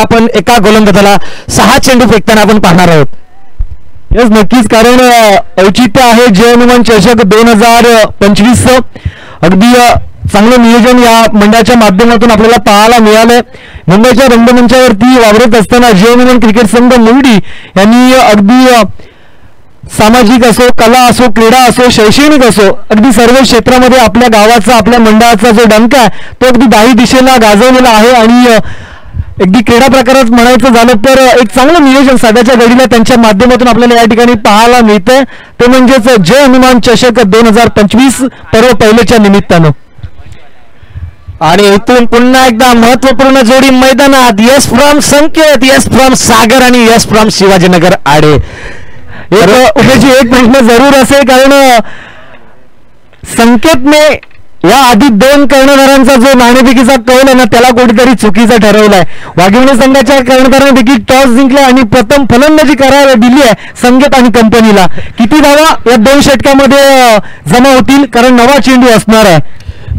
आपण एका गोलंदाजाला 6 चेंडू फेकताना आपण पाहणार आहोत. यस नक्कीच, कारण औचित्य आहे जय हनुमान चषक 2025 अगदी चांगलं नियोजन या मंडळाच्या माध्यमातून आपल्याला पाहायला मिळालंय. मुंबईच्या रंगमंचावरती वावरत असताना जय हनुमान क्रिकेट संघ मुर्डी यांनी अगदी सामाजिक असो, कला असो, क्रीडा असो, शैक्षणिक असो, अगदी सर्व क्षेत्रामध्ये आपल्या गावाचा, आपल्या मंडळाचा जो डंका आहे तो अगदी 10 दिशेला गाजवलेला आहे. आणि अगदी क्रीडा प्रकारात म्हणायचं झालं तर एक चांगलं नियोजन सध्याच्या घडीला त्यांच्या माध्यमातून आपल्याला या ठिकाणी पाहायला मिळतंय. ते म्हणजेच जय हनुमान चषक 2025 पर्व पहिल्याच्या निमित्तानं. आणि इथून पुन्हा एकदा महत्वपूर्ण जोडी मैदानात. Yes from Sanket, yes from Sagar आणि यस फ्रॉम शिवाजीनगर आडे. एक प्रश्न जरूर असेल, कारण संकेतने या आधी 2 कर्णधारांचा जो नाणेफेकीचा कौल आहे ना त्याला कुठेतरी चुकीचा ठरवलाय. वाघिवणे संघाच्या कर्णधारांनी देखील टॉस जिंकला आणि प्रथम फलंदाजी करायला दिली आहे संकेत आणि कंपनीला. किती धावा या 2 षटकामध्ये जमा होतील, कारण 9वा चेंडू असणार आहे.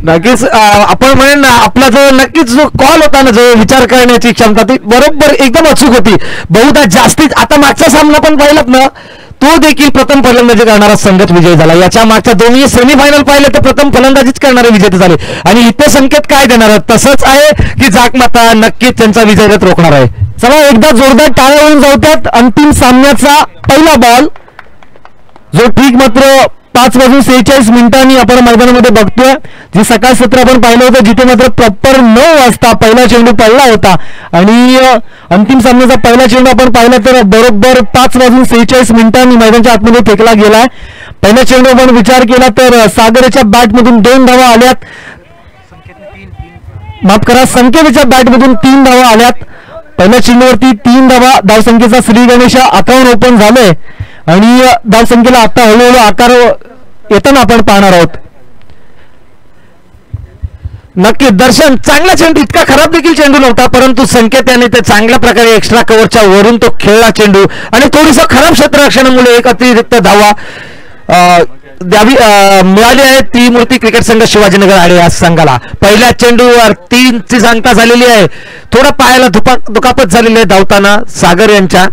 नक्कीच आपण म्हणेन ना, आपला जो नक्कीच जो कॉल होता ना, जो विचार करण्याची क्षमता ती बरोबर एकदम अचूक होती. बहुधा जास्तीत आता मागचा सामना पण पाहिलात ना, तो देखील प्रथम फलंदाजी करणारा संघच विजयी झाला. याच्या मागच्या दोन्ही सेमीफायनल पाहिले तर प्रथम फलंदाजीच करणारे विजेते झाले. आणि इथे संकेत काय देणार, तसंच आहे की जाकमाता नक्कीच त्यांचा विजयरथ रोखणार आहे. चला एकदा जोरदार टाळ्या होऊन जाऊयात. अंतिम सामन्याचा पहिला बॉल जो ठीक मात्र 5:46 आपण मैदानामध्ये बघतोय. जे सकाळ सत्र आपण पाहिलं होतं जिथे मात्र प्रॉपर 9 वाजता पहिला चेंडू पडला होता. आणि अंतिम सामन्याचा पहिला चेंडू आपण पाहिला तर बरोबर 5:46 मैदानाच्या आतमध्ये फेकला गेलाय. पहिल्या चेंडू आपण विचार केला तर सागरच्या बॅटमधून 2 धावा आल्यात. माफ करा, संकेतच्या बॅटमधून 3 धावा आल्यात. पहिल्या चेंडूवरती 3 धावा. धावसंख्येचा श्री गणेश अकाउंट ओपन झालंय आणि धावसंख्येला आता हळूहळू आकार येताना आपण पाहणार आहोत. नक्की दर्शन, चांगला चेंडू, इतका खराब देखील चेंडू नव्हता, परंतु संकेत याने ते चांगल्या प्रकारे एक्स्ट्रा कव्हरच्या वरून तो खेळला चेंडू आणि थोडीसं खराब क्षेत्ररक्षणामुळे एक अतिरिक्त धावा मिळाली आहे त्रिमूर्ती क्रिकेट संघ शिवाजीनगर आडे या संघाला. पहिल्या चेंडूवर 3 ची सांगता झालेली आहे. थोडं पायाला दुखापत झालेली आहे धावताना सागर यांच्या.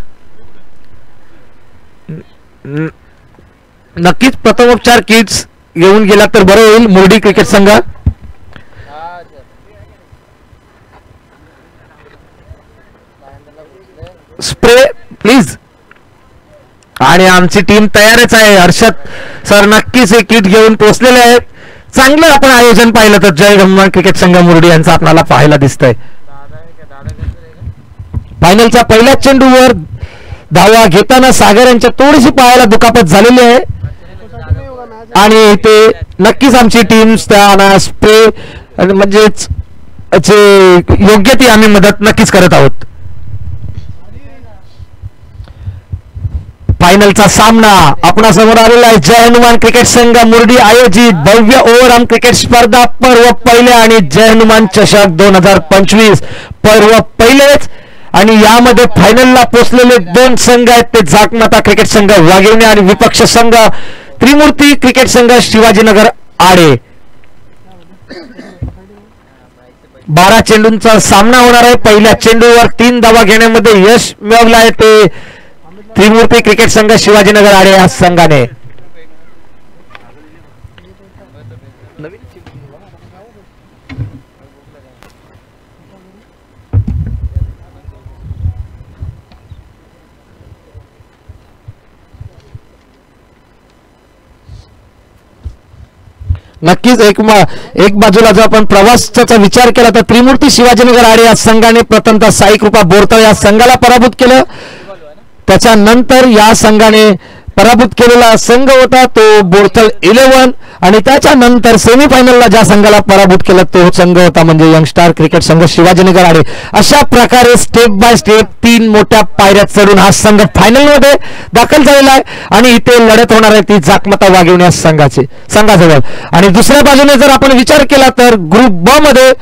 नक्कीच प्रथमोपचार किट्स घेऊन गेला तर बरं होईल मुर्डी क्रिकेट संघ. Spray please. आणि आमची टीम तयारच आहे. हर्षद सर नक्कीच हे किट घेऊन पोहोचलेले आहेत. चांगलं आपण आयोजन पाहिलं तर जय हनुमान क्रिकेट संघ मुर्डी यांचा आपल्याला पाहायला दिसतंय. फायनलच्या पहिल्या चेंडूवर धावा घेताना सागर यांच्या थोडीशी पायाला दुखापत झालेली आहे आणि ते नक्कीच आमची टीम त्यांना स्प्रे म्हणजेच योग्य ती आम्ही मदत नक्कीच करत आहोत. फायनलचा सामना आपणासमोर आलेला आहे. जय हनुमान क्रिकेट संघ मुर्डी आयोजित भव्य ओव्हरआर्म क्रिकेट स्पर्धा पर्व पहिले आणि जय हनुमान चषक 2025 पर्व पहिलेच. आणि यामध्ये फायनलला पोहोचलेले 2 संघ आहेत ते जाकमाता क्रिकेट संघ वाघिवणे आणि विपक्ष संघ त्रिमूर्ती क्रिकेट संघ शिवाजीनगर आडे. 12 चेंडूंचा सामना होणार आहे. पहिल्या चेंडूवर 3 धावा घेण्यामध्ये यश मिळवलं आहे ते त्रिमूर्ती क्रिकेट संघ शिवाजीनगर आडे या संघाने. नक्कीच एक बाजूला जर आपण प्रवासाचा विचार केला तर त्रिमूर्ती शिवाजीनगर आडे या संघाने प्रथमतः साई कृपा बोरतळ या संघाला पराभूत केलं. त्याच्यानंतर या संघाने पराभूत केलेला संघ होता तो बोरतळ 11 आणि त्याच्यानंतर सेमीफायनलला ज्या संघाला पराभूत केलं तो संघ होता म्हणजे यंगस्टार क्रिकेट संघ शिवाजीनगर आडे. अशा प्रकारे स्टेप बाय स्टेप 3 मोठ्या पायऱ्या चढून हा संघ फायनलमध्ये दाखल झालेला आहे आणि इथे लढत होणार आहे ती जाकमाता वाघिवणे संघाजवळ. आणि दुसऱ्या बाजूने जर आपण विचार केला तर ग्रुप ब मध्ये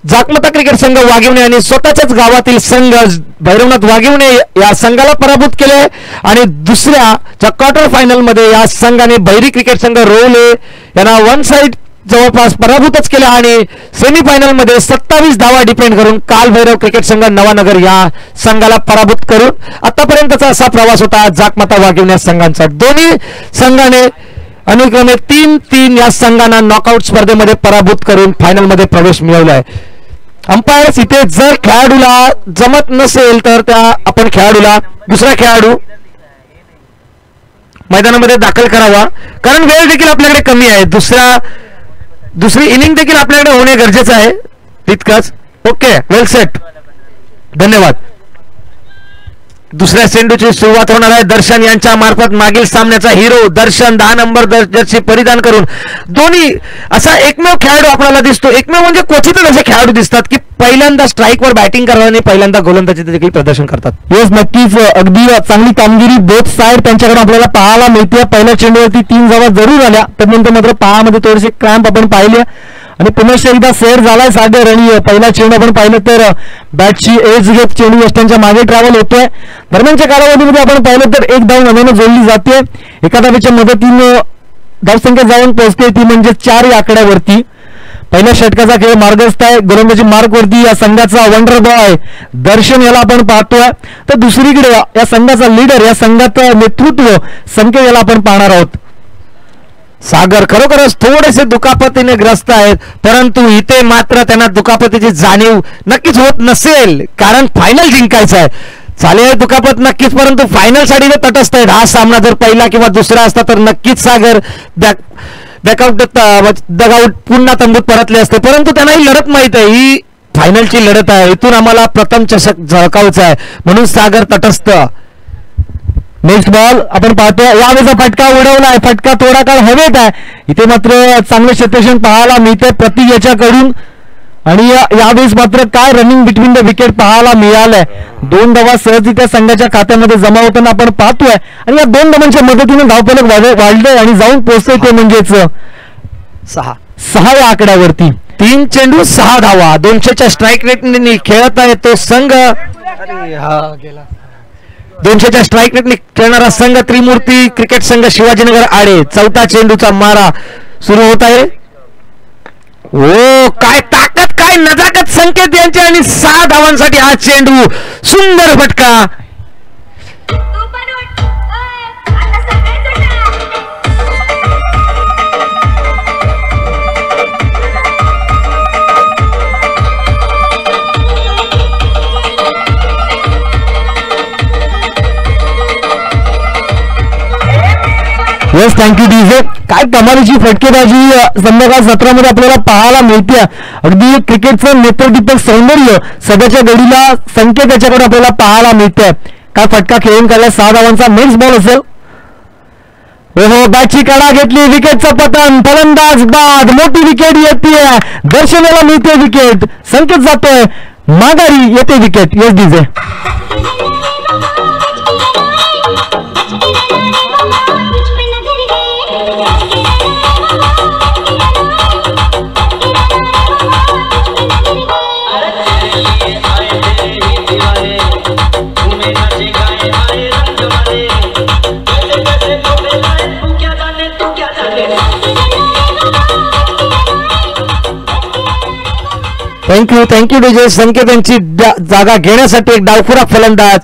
जाकमाता क्रिकेट संघ वाघिवणे आणि स्वतःच्याच गावातील संघ भैरवनाथ वाघिवणे या संघाला पराभूत केले. आणि दुसऱ्या क्वार्टर फायनल मध्ये या संघाने बैरी क्रिकेट संघ रोवले यांना 1 साइड जवळपास पराभूतच केला आणि सेमीफायनल मध्ये 27 धावा डिपेंड करून कालभैरव क्रिकेट संघ नवानगर या संघाला पराभूत करून आतापर्यंतचा असा प्रवास होता जाकमाता वाघिवण्या संघांचा. दोन्ही संघाने अनुक्रमे 3-3 या संघांना नॉकआउट स्पर्धेमध्ये पराभूत करून फायनल मध्ये प्रवेश मिळवलाय. अंपायर्स इथे जर खेळाडूला जमत नसेल तर त्या आपण खेळाडूला दुसरा खेळाडू मैदानामध्ये दाखल करावा, कारण वेळ देखील आपल्याकडे कमी आहे. दुसरी इनिंग देखील आपल्याकडे होणे गरजेचं आहे तितकंच. ओके, वेल सेट, धन्यवाद. दुसऱ्या चेंडूची सुरुवात होणार आहे. दर्शन यांच्या मार्फत मागील सामन्याचा हिरो दर्शन 10 नंबर जर्सी परिधान करून दोन्ही असा एकमेव खेळाडू आपल्याला दिसतो. एकमेव म्हणजे क्वचितच असे खेळाडू दिसतात की पहिल्यांदा स्ट्राईकवर बॅटिंग करतात आणि पहिल्यांदा गोलंदाजी देखील प्रदर्शन करतात. येस, नक्कीच अगदी चांगली कामगिरी बोथ साइड त्यांच्याकडे आपल्याला पाहायला मिळते. पहिल्या चेंडूवरती 3 धावा जरूर आल्या, त्यानंतर मात्र पायामध्ये थोडेसे क्रॅम्प आपण पाहिले आणि पुन्हा एकदा सेट झालाय सागर. आणि पहिला चेंडू आपण पाहिलं तर बॅटची एज घेत चेंडू यष्टांच्या मागे ट्रॅव्हल होतोय. दरम्यानच्या कालावधीमध्ये आपण पाहिलं तर एक धाव नव्यानं जोडली जाते. एका धावेच्या मदतीनं धावसंख्या जाऊन पोहोचते, ती म्हणजे 4 या आकड्यावरती. पहिल्या षटकाचा खेळ मार्गस्थ आहे. गोलंदाजी मार्कवरती या संघाचा वंडर बॉय दर्शन याला आपण पाहतोय, तर दुसरीकडे या संघाचा लीडर, या संघाचं नेतृत्व संकेत याला आपण पाहणार आहोत. सागर खरोखरच थोडेसे दुखापतीने ग्रस्त आहेत, परंतु इथे मात्र त्यांना दुखापतीची जाणीव नक्कीच होत नसेल, कारण फायनल जिंकायचं आहे. चालेल दुखापत नक्कीच, परंतु फायनल साठी ते तटस्थ आहेत. हा सामना जर पहिला किंवा दुसरा असता तर नक्कीच सागर डगआउट पुन्हा तंबूत परतले असते, परंतु त्यांना ही लढत माहित आहे, ही फायनलची लढत आहे, इथून आम्हाला प्रथम चषक झळकावचा आहे, म्हणून सागर तटस्थ. नेक्स्ट बॉल आपण पाहतो. यावेळेचा फटका उडवलाय, फटका थोडा काळ हवेत आहे. इथे मात्र चांगले क्षेत्ररक्षण पाहायला मिळते प्रतीक याच्याकडून. आणि यावेळेस मात्र काय रनिंग बिटवीन द विकेट पाहायला मिळालंय. 2 धावा सहजरित्या संघाच्या खात्यामध्ये जमा होताना आपण पाहतोय. आणि या 2 धावांच्या मदतीने धावफलक वाढलंय आणि जाऊन पोहोचतोय ते म्हणजेच 6 या आकड्यावरती. 3 चेंडू 6 धावा, 200च्या स्ट्राईक रेटने खेळत आहे तो संघ. 200च्या स्ट्राईक रेटने खेळणारा संघ त्रिमूर्ती क्रिकेट संघ शिवाजीनगर आडे. 4था चेंडूचा मारा सुरू होत आहे. ओ काय ताकद, काय नजाकत संकेत यांचे, आणि 6 धावांसाठी हा चेंडू. सुंदर फटका. Yes, thank you DJ. काय कमालीची फटकेबाजी संध्याकाळ सत्रामध्ये आपल्याला पाहायला मिळते. अगदी क्रिकेटचं नेत्रदीपक सौंदर्य सध्याच्या घडीला संकेत याच्याकडे आपल्याला पाहायला मिळते. काय फटका खेळून काढला. 6 धावांचा नेक्स्ट बॉल असेल. हो, बॅटची कडा घेतली, विकेटचं पतन, फलंदाज बाद, मोठी विकेट येते, दर्शनाला मिळते विकेट, संकेत जातोय माघारी, येते wicket. Yes DJ. Thank you DJ. Sanket यांची जागा घेण्यासाठी एक डावखुरा फलंदाज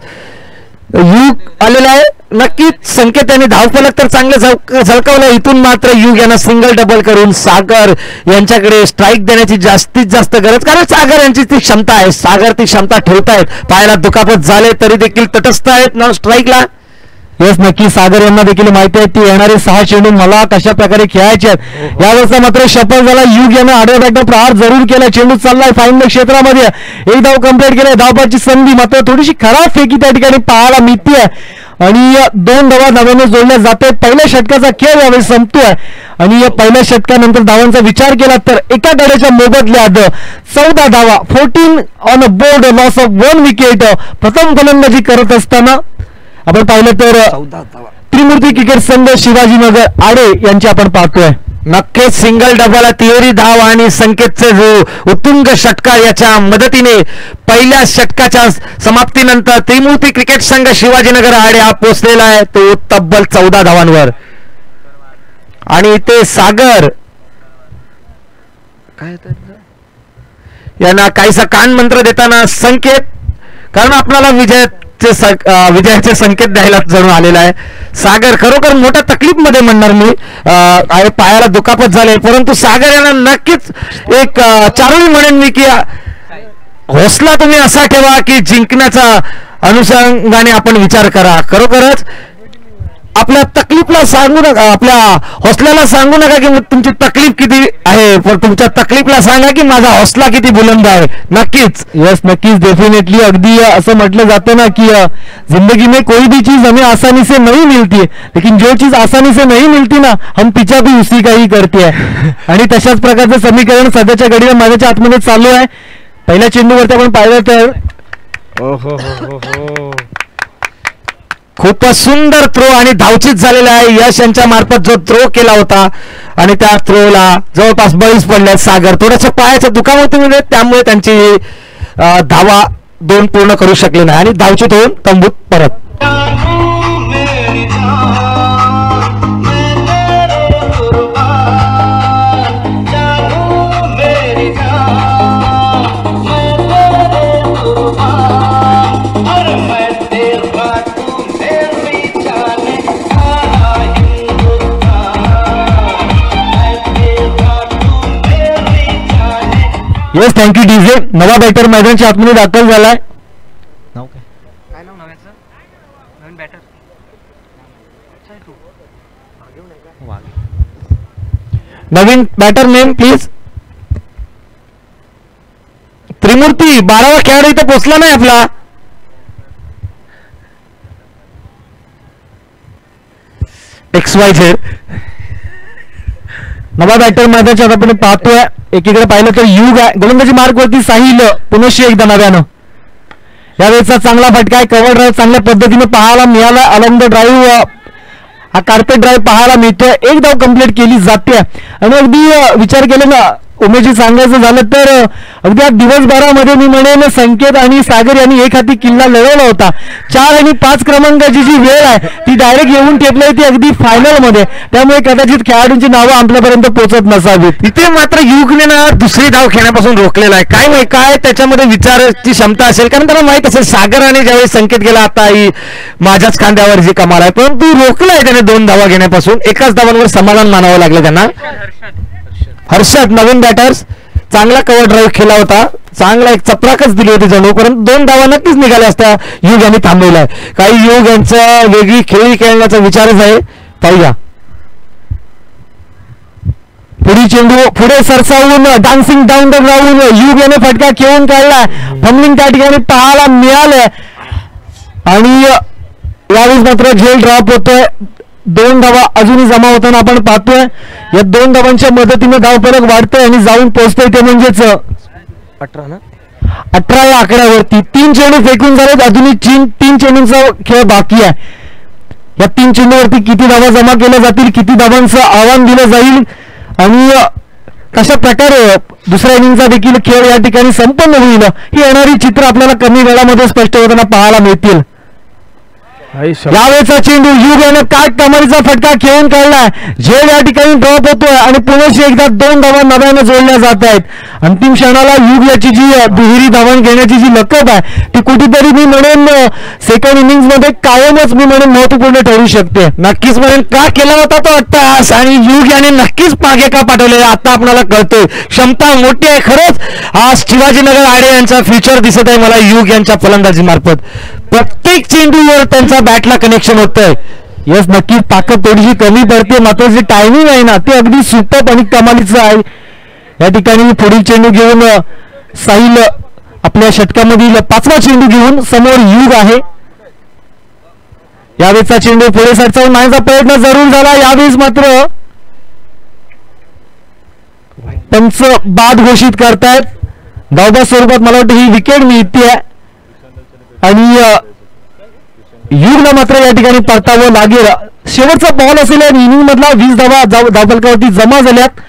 युग आलेला आहे. नक्कीच संकेत यांनी धावफलक तर चांगलं झळकावलं. इथून मात्र युग यांना सिंगल डबल करून सागर यांच्याकडे स्ट्राईक देण्याची जास्तीत जास्त गरज, कारण सागर यांची ती क्षमता आहे. सागर ती क्षमता ठेवतायत. पायाला दुखापत झाले तरी देखील तटस्थ आहेत ना स्ट्राईकला. येस, नक्की सागर यांना देखील माहिती आहे की येणारे 6 चेंडू मला कशा प्रकारे खेळायचे आहेत. यावेळेचा मात्र शपथ झाला. युग यानं आडव्या बॅटनं प्रहार जरूर केला. चेंडू चाललाय फाईनल क्षेत्रामध्ये. एक धाव कंप्लीट केलाय. धावबाची संधी मात्र थोडीशी खराब फेकी त्या ठिकाणी पाहायला मिळते आणि 2 धावा नव्याने जोडल्या जाते. पहिल्या षटकाचा खेळ यावेळी संपतोय आणि या पहिल्या षटकानंतर धावांचा विचार केला तर एका गड्याच्या मोबदल्यात 14 धावा, 14 on a board, loss of 1 wicket. प्रथम फलंदाजी करत असताना आपण पाहिलं तर त्रिमूर्ती क्रिकेट संघ शिवाजीनगर आडे यांची आपण पाहतोय. नक्कीच सिंगल डबल, तिहेरी धाव आणि संकेतचे जो उत्तुंग षटकार याच्या मदतीने पहिल्या षटकाच्या समाप्तीनंतर त्रिमूर्ती क्रिकेट संघ शिवाजीनगर आडे हा पोहोचलेला आहे तो तब्बल 14 धावांवर. आणि ते सागर काय यांना काहीसा कान मंत्र देताना संकेत, कारण आपल्याला विजयाचे संकेत द्यायला जणू आलेला आहे. सागर खरोखर मोठ्या तकलीफ मध्ये म्हणणार मी, पायाला दुखापत झाले, परंतु सागर यांना नक्कीच एक चारोळी म्हणेन मी की हौसला तुम्ही असा ठेवा की जिंकण्याचा अनुषंगाने आपण विचार करा. खरोखरच आपल्या तकलीफला सांगू नका, आपल्या हौसल्याला सांगू नका की तुमची तकलीफ किती आहे, पण तुमच्या तकलीफला सांगा की माझा हौसला किती बुलंद आहे. नक्कीच, यस नक्कीच, डेफिनेटली. अगदी असं म्हटलं जातं ना की जिंदगी में कोई भी चीज हमें आसानी से नहीं मिलती है, लेकिन जो चीज आसानी से नहीं मिलती ना हम पीछा भी उसी का ही करते आहे. आणि तशाच प्रकारचं समीकरण सध्याच्या घडीला माझ्या आतमध्ये चालू आहे. पहिल्या चेंडूवरती आपण पाहिलं तर खूपच सुंदर थ्रो आणि धावचीत झालेला आहे. यश यांच्या मार्फत जो थ्रो केला होता आणि त्या थ्रोला जवळपास बळीच पडले सागर. थोडंसं पायाच्या दुखापतीमुळे त्यामुळे त्यांची धावा 2 पूर्ण करू शकले नाही आणि धावचीत होऊन तंबूत परत. Yes, thank you DJ. नवा बॅटर मैदानाच्या आतमध्ये दाखल झालाय. नाव काय नाव नव्याचं नवीन बॅटर नवीन बॅटर नेम प्लीज. त्रिमूर्ती 12वा खेळाडू इथे पोहोचला नाही आपला. XYZ नवा बॅटर मैदानाच्या आपण पाहतोय. एकीकडे पाहिलं तर युग आहे, गोलंदाजी मार्ग वरती साहिल पुनश्च एकदा नव्यानं. यावेळेचा चांगला फटका आहे, कव्हर ड्राईव्ह चांगल्या पद्धतीने पाहायला मिळाला. अलॉंग द ड्राईव्ह हा कार्पेट ड्राईव्ह पाहायला मिळतोय. एक धाव कंप्लीट केली जाते आणि अगदी विचार केला ना उमेशजी सांगायचं झालं तर अगदी दिवसभरामध्ये मी म्हणेन संकेत आणि सागर यांनी एक हाती किल्ला लढवला होता. 4 आणि 5 क्रमांकाची जी वेळ आहे ती डायरेक्ट येऊन ठेपली ती अगदी फायनल मध्ये, त्यामुळे कदाचित खेळाडूंची नावं आपल्यापर्यंत पोहोचत नसावीत. इथे मात्र युगने ना दुसरी धाव खेळण्यापासून रोखलेला आहे. काय त्याच्यामध्ये विचाराची क्षमता असेल, कारण त्याला माहित असेल सागराने ज्यावेळी संकेत गेला आता ही माझ्याच खांद्यावर जी कमाल आहे, परंतु रोखलाय त्याने 2 धावा घेण्यापासून. एकाच धावांवर समाधान मानावं लागलं त्यांना. हर्षद नवीन बॅटर्स चांगला कव्हर ड्राईव्ह केला होता, चांगला एक चपराकच दिली होती जणू, परंतु 2 धावा नक्कीच निघाल्या असत्या. युग यांनी थांबवलाय. काही युग यांचा वेगळी खेळी खेळण्याचा विचारच आहे. पाहूया पुढील चेंडू पुढे सरसावून डान्सिंग डाऊन द ग्राउंड. युग याने फटका खेळून काढलाय. फंबलिंग त्या ठिकाणी पाहायला मिळालंय आणि यावेळेस मात्र झेल ड्रॉप होतोय. 2 धावा अजूनही जमा होताना आपण पाहतोय. या 2 धावांच्या मदतीने धाव फरक वाढतोय आणि जाऊन पोहोचतोय ते म्हणजेच 18 या आकड्यावरती. 3 चेंडू फेकून झालेत, अजूनही 3 चेंडूंचा खेळ बाकी आहे. या 3 चेंडूवरती किती धावा जमा केल्या जातील, किती धावांचं आव्हान दिलं जाईल आणि कशा प्रकारे दुसऱ्या इनिंगचा देखील खेळ या ठिकाणी संपन्न होईल, ही येणारी चित्र आपल्याला कमी वेळामध्ये स्पष्ट होताना पाहायला मिळतील. यावेळेचा चेंडू युग याने काट कमालीचा फटका खेळून काढलाय. झेल या ठिकाणी ड्रॉप होतोय आणि पुनश्च एकदा 2 धावा नव्याने जोडल्या जात आहेत. अंतिम क्षणाला युग याची जी दुहेरी धावण घेण्याची जी लकब आहे ती कुठेतरी मी म्हणेन सेकंड इनिंग्स मध्ये कायमच मी म्हणेन महत्वपूर्ण ठरू शकते. नक्कीच म्हणेन का केला होता तो अट्टहास आणि युग याने नक्कीच मागे का पाठवले आता आपल्याला कळतोय. क्षमता मोठी आहे खरंच. आज शिवाजीनगर आडे यांचा फ्युचर दिसत आहे मला युग यांच्या फलंदाजी मार्फत. प्रत्येक चेंडूवर त्यांचा बॅटला कनेक्शन होतंय. यस नक्कीच ताकद थोडीशी कमी पडते, मात्र जे टायमिंग आहे ना ते अगदी सुपर आणि कमालीचं आहे. या ठिकाणी पुढील चेंडू घेऊन साहिल आपल्या षटकामधील 5वा चेंडू घेऊन समोर युग आहे. यावेळेचा चेंडू पुढे सरसावून मारण्याचा प्रयत्न जरूर झाला. यावेळेस मात्र पंच बाद घोषित करतायत. धावबा स्वरूपात मला वाटतं ही विकेट मिळते आणि युगला मात्र या ठिकाणी परतावं लागेल. शेवटचा बॉल असेल इनिंग मधला 20 धावा धावफलकावरती जमा झाल्यात.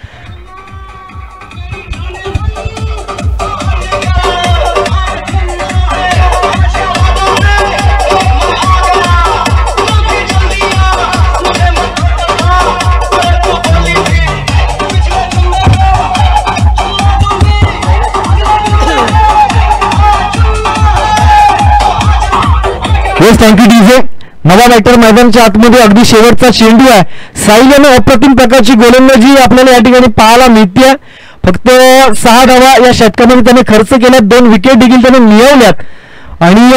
Yes thank you DJ. नवा बॅटर मैदानाच्या आतमध्ये अगदी शेवटचा चेंडू आहे. साहिल यानं अप्रतिम प्रकारची गोलंदाजी आपल्याला या ठिकाणी पाहायला मिळते. फक्त 6 धावा या षटकामध्ये त्याने खर्च केल्यात, 2 विकेट देखील त्याने मिळवल्यात. आणि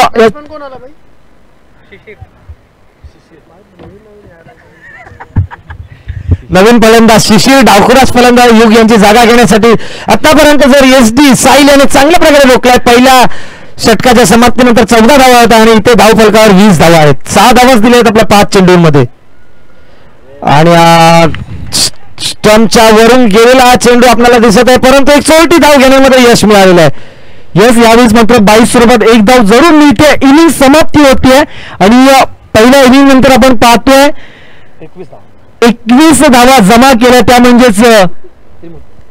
नवीन फलंदाज शिशिर डावखुरास फलंदाज युग यांची जागा घेण्यासाठी आतापर्यंत जर SD साहिल याने चांगल्या प्रकारे रोखलाय. पहिल्या षटकाच्या समाप्तीनंतर 14 धावा होता आणि इथे धाव फलकावर 20 धावा आहेत. 6 धावाच दिले आहेत आपल्या 5 चेंडूंमध्ये. आणि स्टंपच्या वरून गेलेला हा चेंडू आपल्याला दिसत आहे, परंतु एक 64 धाव घेण्यामध्ये यश मिळालेलं आहे. यस यावेळेस मात्र 22 स्वरूपात 1 धाव जरूर मिळते. इनिंग समाप्ती होतीये आणि पहिल्या इनिंग नंतर आपण पाहतोय 21 धावा जमा केल्या. त्या म्हणजेच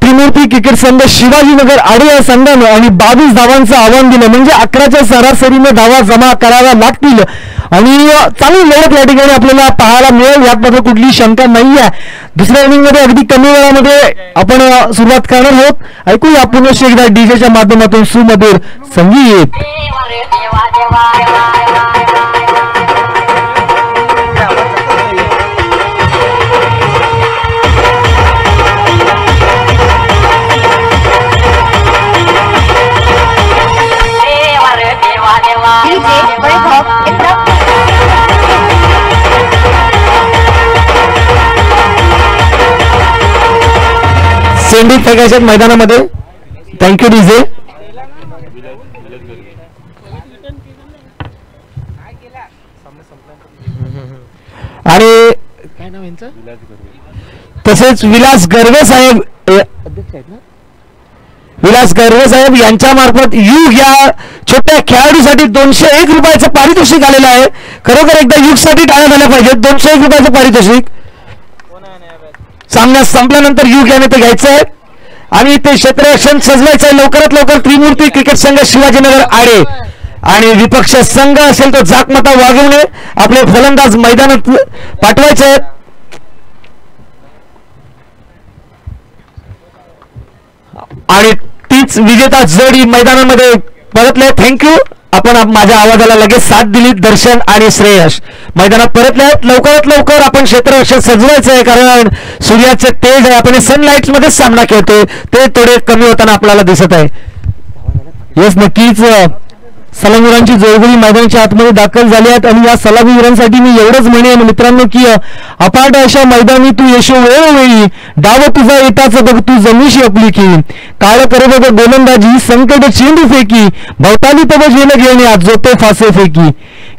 त्रिमूर्ती क्रिकेट संघ शिवाजीनगर आडे या संघानं आणि 22 धावांचं आव्हान दिलं. म्हणजे 11च्या सरासरीने धावा जमा कराव्या लागतील आणि चांगली लढत या ठिकाणी आपल्याला पाहायला मिळेल, यात मात्र कुठली शंका नाही आहे. दुसऱ्या इनिंग मध्ये अगदी कमी वेळामध्ये आपण सुरुवात करणार आहोत. ऐकूया पुन्हा एकदा डीजेच्या माध्यमातून सुमधुर संगीत. चेंडू फेकायचे मैदानामध्ये. Thank you DJ. आणि तसेच विलास गर्वे साहेब यांच्या मार्फत युग या छोट्या खेळाडूसाठी 201 रुपयाचं पारितोषिक आलेलं आहे. खरोखर एकदा युग साठी टाळ्या झाल्या पाहिजेत. 201 रुपयाचं पारितोषिक सामना संपल्यानंतर युग याने ते घ्यायचं आहे आणि ते क्षेत्ररक्षण सजवायचं आहे. लवकरात लवकर त्रिमूर्ती क्रिकेट संघ शिवाजीनगर आडे आणि विपक्ष संघ असेल तो जाकमता वागवणे आपले फलंदाज मैदानात पाठवायचे आहेत. आणि तीच विजेता जोडी मैदानामध्ये परतले. थँक्यू. आपण माझ्या आवाजाला लगेच साथ दिली. दर्शन आणि श्रेयश मैदानात परतले आहेत. लवकरात लवकर आपण क्षेत्ररक्षण सजवायचं आहे, कारण सूर्याचे तेज आहे. आपण सनलाइट मध्येच सामना खेळतोय, ते थोडे कमी होताना आपल्याला दिसत आहे. येस नक्कीच सलामीवीरांची जोडगोळी मैदानाच्या आतमध्ये दाखल झाली आहेत आणि या सलामीवीरांसाठी मी एवढंच म्हणेन मित्रांनो की अपाट अशा मैदानी तू यशो वेळोवेळी डाव तुझा येताच बघ तू जमीशी आपली की काळ करे बघ गोलंदाजी संकट चेंडू फेकी भवताली तब झेल घेणे जो तो फासे फेकी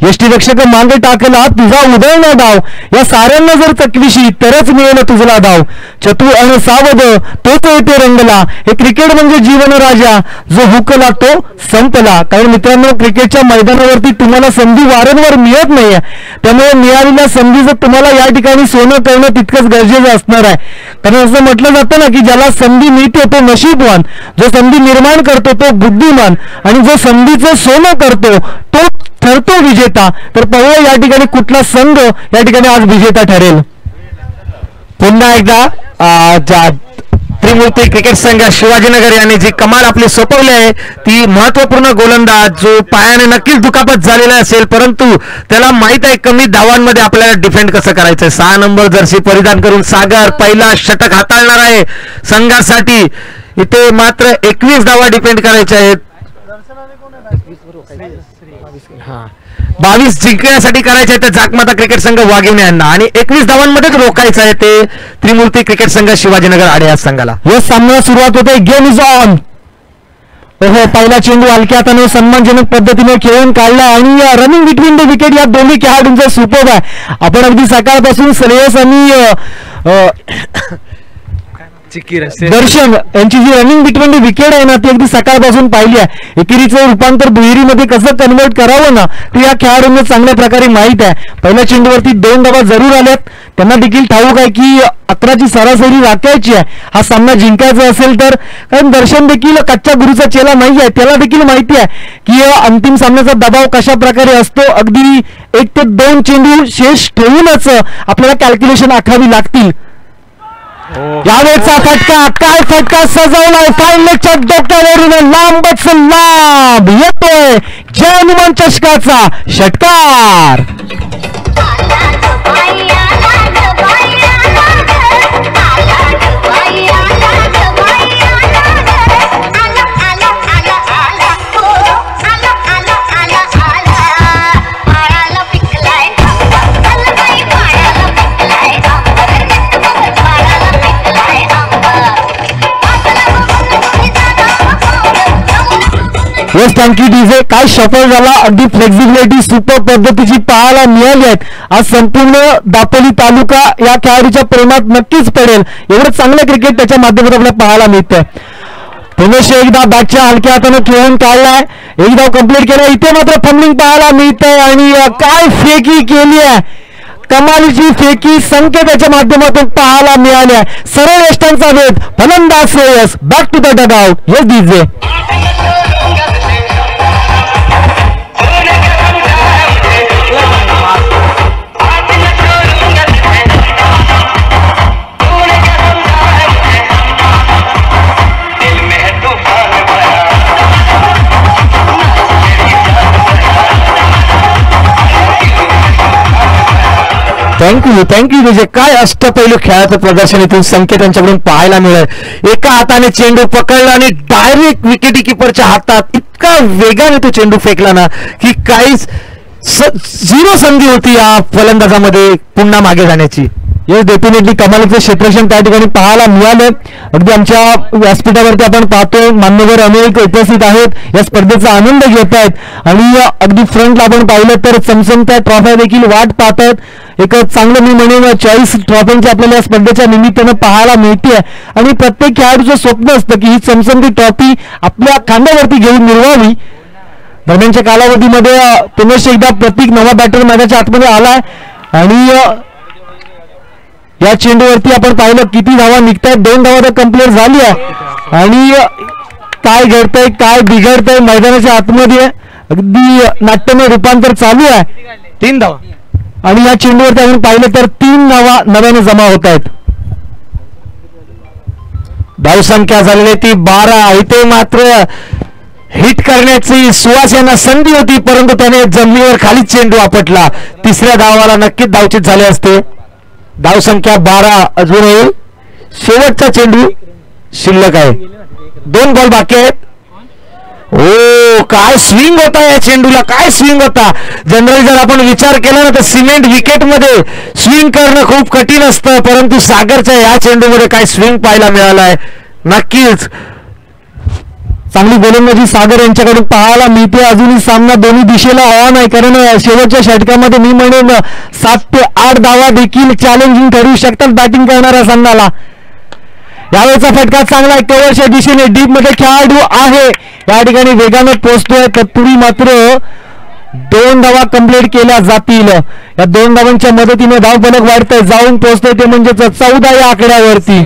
यष्टीरक्षक मागे टाकला तुझा उदयना डाव या साऱ्यांना जर चकविशी तरच मिळेल तुझला डाव चतुर आणि सावध तोच येते रंगला. हे क्रिकेट म्हणजे जीवन राजा जो हुकला तो संपला. कारण मित्रांनो क्रिकेटच्या मैदानावरती तुम्हाला संधी वारंवार मिळत नाहीये, त्यामुळे मिळालेल्या संधीचं तुम्हाला या ठिकाणी सोनं करणं तितकंच गरजेचं असणार आहे. कारण असं म्हटलं जातं ना की ज्याला संधी मिळते तो नशीबवान, जो संधी निर्माण करतो तो बुद्धिमान आणि जो संधीचं सोनं करतो तो ठरतो विजेता. तर पाहूया या ठिकाणी कुठला संघ या ठिकाणी आज विजेता ठरेल. पुन्हा एकदा त्रिमूर्ती क्रिकेट संघ शिवाजीनगर यांनी जी कमाल आपली सोपवली आहे ती महत्वपूर्ण गोलंदाज जो पायाने नक्कीच दुखापत झालेला असेल, परंतु त्याला माहित आहे कमी धावांमध्ये आपल्याला डिफेंड कसं करायचं. 6 नंबर जर्सी परिधान करून सागर पहिला षटक हाताळणार आहे संघासाठी. इथे मात्र 21 धावा डिफेंड करायच्या आहेत. 22 जिंकण्यासाठी करायचे आहे ते जाकमाता क्रिकेट संघ वाघिवणे यांना आणि 21 धावांमध्येच रोखायचं आहे ते त्रिमूर्ती क्रिकेट संघ शिवाजीनगर आडे या संघाला. या सामना सुरुवात होते. Game is on. ओहो पहिला चेंडू हलक्या हाताने सन्मानजनक पद्धतीने खेळून काढला आणि रनिंग बिटवीन द विकेट या दोन्ही खेळाडूंचा सुपर आहे. आपण अगदी सकाळपासून श्रेयस आणि दर्शन यांची जी रनिंग बिटवीन द विकेट आहे ना ती अगदी सकाळपासून पाहिली आहे. एकेरीचं रूपांतर दुहेरीमध्ये कसं कन्वर्ट करावं ना ते या खेळाडूंना चांगल्या प्रकारे माहित आहे. पहिल्या चेंडूवरती 2 धावा जरूर आल्यात. त्यांना देखील ठाऊक आहे की 11ची सरासरी राखायची आहे हा सामना जिंकायचा असेल तर. कारण दर्शन देखील कच्च्या गुरुचा चेला नाही आहे, त्याला देखील माहिती आहे की अंतिम सामन्याचा दबाव कशा प्रकारे असतो. अगदी 1 ते 2 चेंडू शेष ठेवूनच आपल्याला कॅल्क्युलेशन आखावी लागतील. यावेळेचा फटका, काय फटका सजवलाय फाईन लेगच्या डोक्यावरून लांबच लांब येतोय जय हनुमान चषकाचा षटकार. Yes thank you DJ. काय शफल झाला, अगदी फ्लेक्झिबिलिटी सुपर पद्धतीची पाहायला मिळाली आहेत. आज संपूर्ण दापोली तालुका या खेळाडूच्या प्रेमात नक्कीच पडेल. एवढं चांगलं क्रिकेट त्याच्या माध्यमातून आपल्याला पाहायला मिळतंय. पुनश्च एकदा बॅटच्या हलक्या हातानं खेळून काढलाय, एक धाव कंप्लीट केलाय. इथे मात्र फंबलिंग पाहायला मिळतंय आणि काय फेकी केली आहे, कमालीची फेकी संकेताच्या माध्यमातून पाहायला मिळाली आहे. सरळ यष्टांचा वेध, फलंदाज Shreyas back to the dugout. Yes DJ. Thank you Vijay. काय अष्टपैलू खेळाचं प्रदर्शन इथून संकेत यांच्याकडून पाहायला मिळेल. एका हाताने चेंडू पकडला आणि डायरेक्ट विकेटी किपरच्या हातात इतका वेगाने तो चेंडू फेकला ना की काहीच झिरो संधी होती या फलंदाजामध्ये पुन्हा मागे जाण्याची. येस डेफिनेटली कमालीचं क्षेत्ररक्षण त्या ठिकाणी पाहायला मिळालं. अगदी आमच्या व्यासपीठावरती आपण पाहतोय मान्यवर अनेक उपस्थित आहेत, या स्पर्धेचा आनंद घेत आहेत आणि अगदी फ्रंटला आपण पाहिलं तर चमचमत्या ट्रॉफ्या देखील वाट पाहत आहेत. एक चांगलं मी म्हणेन 40 ट्रॉफ्यांची आपल्याला या स्पर्धेच्या निमित्तानं पाहायला मिळते आणि प्रत्येक खेळाडूचं स्वप्न असतं की ही चमचमती ट्रॉफी आपल्या खांद्यावरती घेऊन मिळवावी. दरम्यानच्या कालावधीमध्ये पुनश्च एकदा प्रत्येक नवा बॅटर मैदानाच्या आतमध्ये आलाय आणि या चेंडूवरती आपण पाहिलं किती धावा निघतायत. 2 धावा तर कंप्लीट झाली आहे आणि काय घडतंय काय बिघडतंय मैदानाच्या आतमध्ये अगदी नाट्यमय रूपांतर चालू आहे. 3 धावा आणि या चेंडूवरती आपण पाहिलं तर 3 धावा नव्याने जमा होत आहेत. धावसंख्या झालेली ती 12. इथे मात्र हिट करण्याची सुहास यांना संधी होती परंतु त्याने जमिनीवर खालीच चेंडू आपटला. तिसऱ्या धावाला नक्कीच धावचित झाले असते. धावसंख्या 12. अजूनही शेवटचा चेंडू शिल्लक आहे. 2 बॉल बाकी आहेत. ओ काय स्विंग होता या चेंडूला, काय स्विंग होता. जनरली जर आपण विचार केला ना तर सिमेंट विकेट मध्ये स्विंग करणं खूप कठीण असतं परंतु सागरच्या या चेंडूमध्ये काय स्विंग पाहायला मिळालाय. नक्कीच चांगली गोलंदाजी सागर यांच्याकडून पाहायला मिळते. अजूनही सामना दोन्ही दिशेला ऑन आहे कारण शेवटच्या षटकामध्ये मी म्हणेन 7 ते 8 धावा देखील चॅलेंजिंग ठरू शकतात बॅटिंग करणाऱ्या संघाला. यावेळेचा फटका चांगला आहे, कव्हरच्या दिशेने डीप मध्ये खेळाडू आहे, या ठिकाणी वेगाने पोहोचतोय. तत्पूर्वी मात्र 2 धावा कंप्लीट केल्या जातील. या 2 धावांच्या मदतीने धावफलक वाढतंय, जाऊन पोहोचतोय ते म्हणजेच 14 या आकड्यावरती.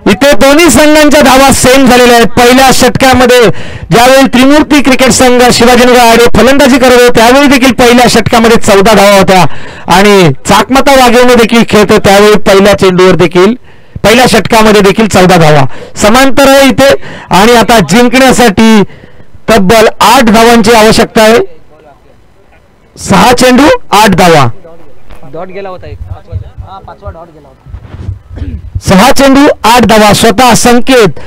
इथे दोन्ही संघांच्या धावा सेम झालेल्या आहेत. पहिल्या षटकामध्ये ज्यावेळी त्रिमूर्ती क्रिकेट संघ शिवाजीनगर आडे फलंदाजी करत होते त्यावेळी देखील पहिल्या षटकामध्ये 14 धावा होत्या आणि चाकमाता वाघेवणे देखील खेळतो त्यावेळी पहिल्या षटकामध्ये देखील 14 धावा समांतर आहे इथे. आणि आता जिंकण्यासाठी तब्बल 8 धावांची आवश्यकता आहे. 6 चेंडू 8 धावा. डॉट गेला होता एक, 5वा डॉट गेला होता. 6 चेंडू 8 धावा. स्वतः संकेत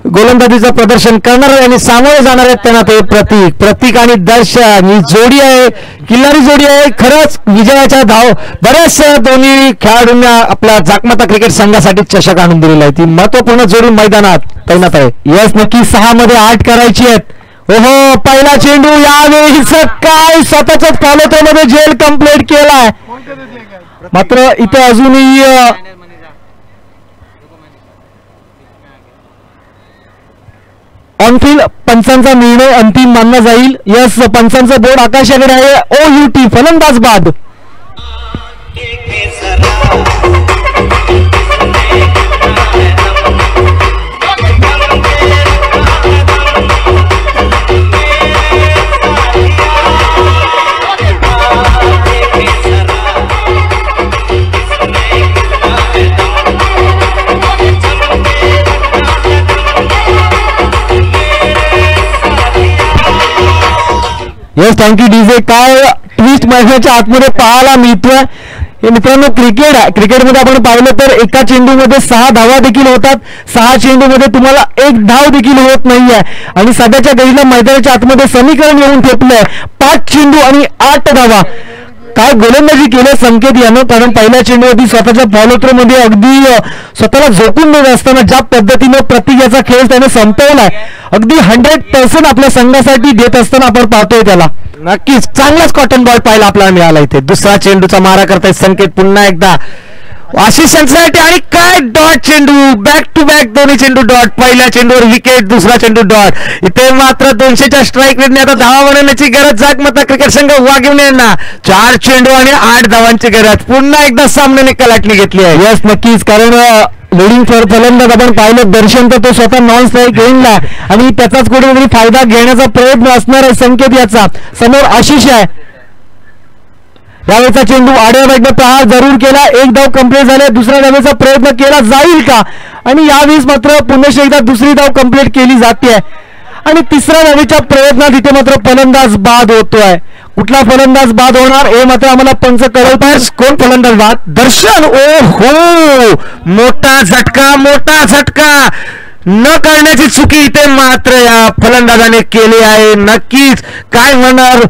गोलंदाजीचं प्रदर्शन करणार आणि सामोरे जाणार आहेत त्यांना ते प्रतीक आणि दर्शन ही जोडी आहे, किल्लारी जोडी आहे. खरंच विजयाच्या धाव बऱ्याचशा दोन्ही खेळाडूंना आपल्या जाकमाता क्रिकेट संघासाठी चषक आणून दिलेला आहे. ती महत्वपूर्ण जोडी मैदानात तैनात आहे. यस नक्की 6 मध्ये 8 करायची आहेत. ओहो पहिला चेंडू यावेळी काय स्वतःच्याच फॉलोथ्रोमध्ये जेल कंप्लीट केलाय. मात्र इथे अजूनही ऑनफिल्ड पंचांचा निर्णय अंतिम मानला जाईल. यस पंचांचा बोर्ड आकाशाकडे आहे. OUT फलंदाज बाद. Yes thank you DJ. काय ट्विस्ट मैदानाच्या आतमध्ये पाहायला मिळतोय हे मित्रांनो, क्रिकेट आहे. क्रिकेटमध्ये आपण पाहिलं तर एका चेंडूमध्ये 6 धावा देखील होतात, 6 चेंडूमध्ये तुम्हाला 1 धाव देखील होत नाहीये. आणि सध्याच्या घडीला मैदानाच्या आतमध्ये समीकरण येऊन ठेपलंय 5 चेंडू आणि 8 धावा. काय गोलंदाजी केलं संकेत यानं, कारण पहिल्या चेंडूवरती स्वतःच्या फॉलोथ्रो मध्ये अगदी स्वतःला झोकून देत असताना ज्या पद्धतीनं प्रत्येक याचा खेळ त्याने संपवलाय, अगदी 100% आपल्या संघासाठी देत असताना आपण पाहतोय त्याला. नक्कीच चांगलाच कॉटन बॉल पाहिला आपल्याला मिळाला इथे. दुसरा चेंडूचा मारा करतायत संकेत पुन्हा एकदा आशिष यांच्यासाठी. आणि काय डॉट चेंडू, बॅक टू बॅक दोन्ही चेंडू डॉट. पहिल्या चेंडूवर विकेट, दुसरा चेंडू डॉट. इथे मात्र 200च्या स्ट्राईक रेटने आता धावा बनवण्याची गरज जागमता क्रिकेट संघ वागिवणे यांना. 4 चेंडू आणि 8 धावांची गरज. पुन्हा एकदा सामन्याने कलाटणी घेतली आहे. यस नक्कीच, कारण लिडिंग फलंदाज आपण पाहिलं दर्शन तर तो स्वतः नॉन स्ट्राईक येईनला आणि त्याचाच कुठेतरी फायदा घेण्याचा प्रयत्न असणार आहे संकेत याचा. समोर आशिष आहे. यावेळेचा चेंडू आडव्या बाजूने प्रहार जरूर केला, 1 धाव कंप्लीट झाले. दुसऱ्या धावेचा प्रयत्न केला जाईल का, आणि यावेळेस मात्र पुन्हा एकदा दुसरी धाव कंप्लीट केली जाते. आणि तिसऱ्या धावेच्या प्रयत्नात इथे मात्र फलंदाज बाद होतोय. कुठला फलंदाज बाद होणार हे मात्र आम्हाला पंच कळवतात. कोण फलंदाज बाद? दर्शन. ओ हो, मोठा झटका, मोठा झटका. न करण्याची चुकी इथे मात्र या फलंदाजाने केली आहे. नक्कीच काय म्हणणार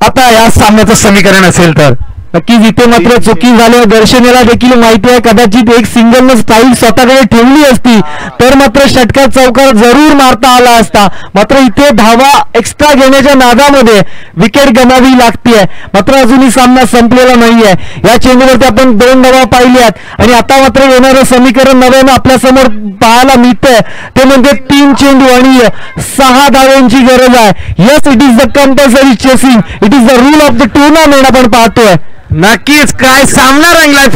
आता या सामन्याचं समीकरण असेल तर नक्कीच इथे मात्र चुकी झाली. दर्शनाला देखील माहिती आहे कदाचित एक सिंगल स्ट्राईक स्वतःकडे ठेवली असती तर मात्र षटकार चौकार जरूर मारता आला असता. मात्र इथे धावा एक्स्ट्रा घेण्याच्या नादामध्ये विकेट गमावी लागते. मात्र अजूनही सामना संपलेला नाहीये. या चेंडूवरती आपण 2 धावा पाहिल्यात आणि आता मात्र येणारं समीकरण नव्यानं आपल्या समोर पाहायला मिळतंय ते म्हणजे 3 चेंडू आणि 6 धावांची गरज आहे. Yes, it is the compulsory chasing, it is the rule of the tournament आपण पाहतोय. नक्कीच काय सामना रंगलाय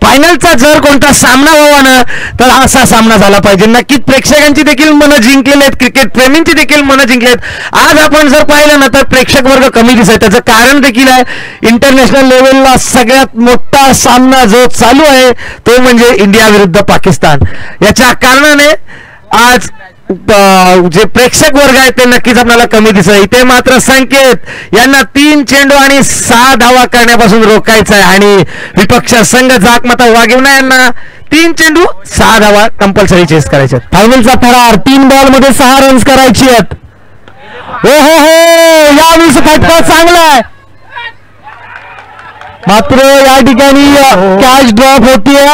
फायनलचा जर कोणता सामना व्हावा ना तर असा सामना झाला पाहिजे. नक्कीच प्रेक्षकांची देखील मनं जिंकलेली आहेत, क्रिकेट प्रेमींची देखील मनं जिंकलेत. आज आपण जर पाहिलं ना तर प्रेक्षक वर्ग कमी दिसत. त्याचं कारण देखील आहे इंटरनॅशनल लेवलला सगळ्यात मोठा सामना जो चालू आहे तो म्हणजे इंडिया विरुद्ध पाकिस्तान. याच्या कारणाने आज जे प्रेक्षक वर्ग आहेत ते नक्कीच आपल्याला कमी दिसत. इथे मात्र संकेत यांना 3 चेंडू आणि 6 धावा करण्यापासून रोखायचं आहे आणि विपक्ष संघ जागमता वागिवणे यांना 3 चेंडू 6 धावा कंपल्सरी चेस करायचे. फायनलचा थरार 3 बॉलमध्ये 6 रन्स करायची आहेत. हो हो हो, यावेळी फटका चांगला आहे. मात्र या ठिकाणी कॅच ड्रॉप होतीये.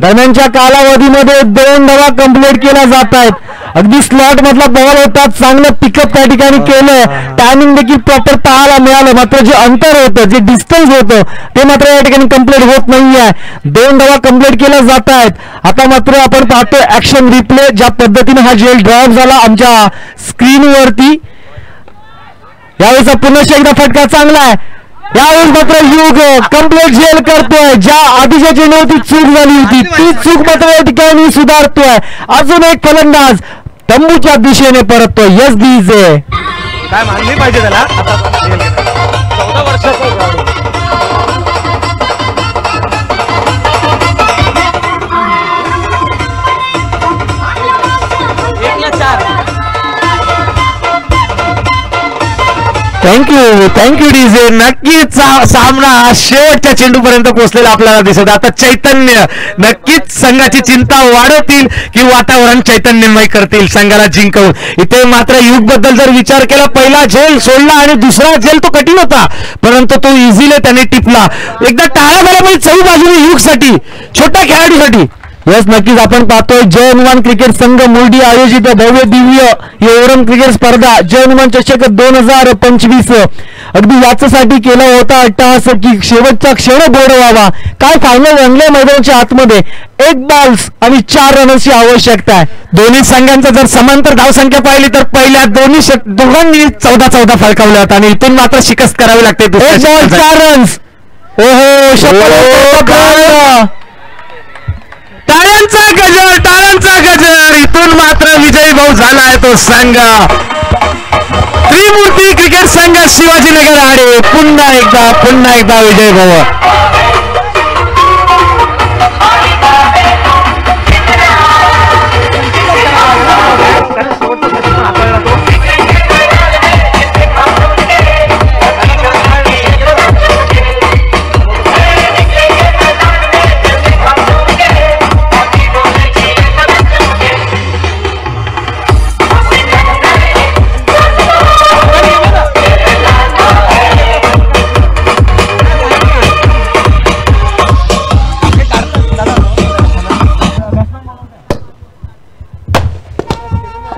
दरम्यानच्या कालावधीमध्ये 2 धावा कंप्लीट केल्या जात आहेत. अगदी स्लॉट मधला बॉल होता, चांगलं पिकअप त्या ठिकाणी केलंय, टायमिंग देखील प्रॉपर पाहायला मिळालं. मात्र जे अंतर होतं, जे डिस्टन्स होतं ते मात्र या ठिकाणी कंप्लीट होत नाहीये. 2 धावा कंप्लीट केल्या जात आहेत. आता मात्र आपण पाहतोय ऍक्शन रिप्ले ज्या पद्धतीने हा जेल ड्रॉप झाला आमच्या स्क्रीनवरती. यावेळेचा पुन्हा एकदा फटका चांगला आहे. यावेळेस मात्र युग कंप्लीट झेल करतोय. ज्या आधीच्या चेंडूवरती चूक झाली होती ती चूक मात्र या ठिकाणी सुधारतोय. अजून एक फलंदाज तंबूच्या दिशेने परततोय. यस डीजे, काय मानली पाहिजे त्याला. 14 वर्षाचा थँक्यू डीजे. नक्कीच सामना शेवटच्या चेंडूपर्यंत पोहोचलेला आपल्याला दिसत. आता चैतन्य नक्कीच संघाची चिंता वाढवतील की वातावरण चैतन्यमय करतील संघाला जिंकवून. इथे मात्र युग बद्दल जर विचार केला, पहिला झेल सोडला आणि दुसरा झेल तो कठीण होता परंतु तो इझिली त्याने टिपला. एकदा टाळा बरोबर चौही बाजूने युगसाठी, छोट्या खेळाडूसाठी. यस नक्कीच आपण पाहतोय जय हनुमान क्रिकेट संघ मुर्डी आयोजित भव्य दिव्य ही ओव्हरऑल क्रिकेट स्पर्धा जय हनुमान चषक 2025 अगदी याच्यासाठी केला होता अट्टहास की शेवटचा क्षण बोर्ड व्हावा. काय फायनल रंगले मैदानाच्या आतमध्ये 1 बॉल्स आणि 4 रनची आवश्यकता आहे. दोन्ही संघांचा जर समांतर धावसंख्या पाहिली तर पहिल्या दोघांनी 14 फळकावल्यात आणि इथून मात्र शिकस्त करावी लागते. 1 बॉल 4 रन्स. ओहो, टाळ्यांचा गजर. इथून मात्र विजयी भाऊ झाला आहे तो संघ. त्रिमूर्ती क्रिकेट संघ शिवाजीनगर आडे पुन्हा एकदा विजयी भाऊ.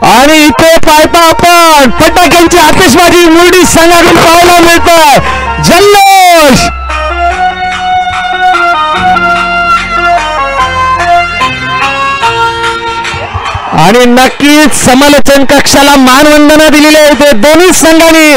आणि इथे पाहता आपण फटाक्यांची आतिषबाजी मुरडी संघाकडून पाहायला मिळतोय. जल्लोष आणि नक्कीच समालोचन कक्षाला मानवंदना दिलेली आहे. दोन्ही संघांनी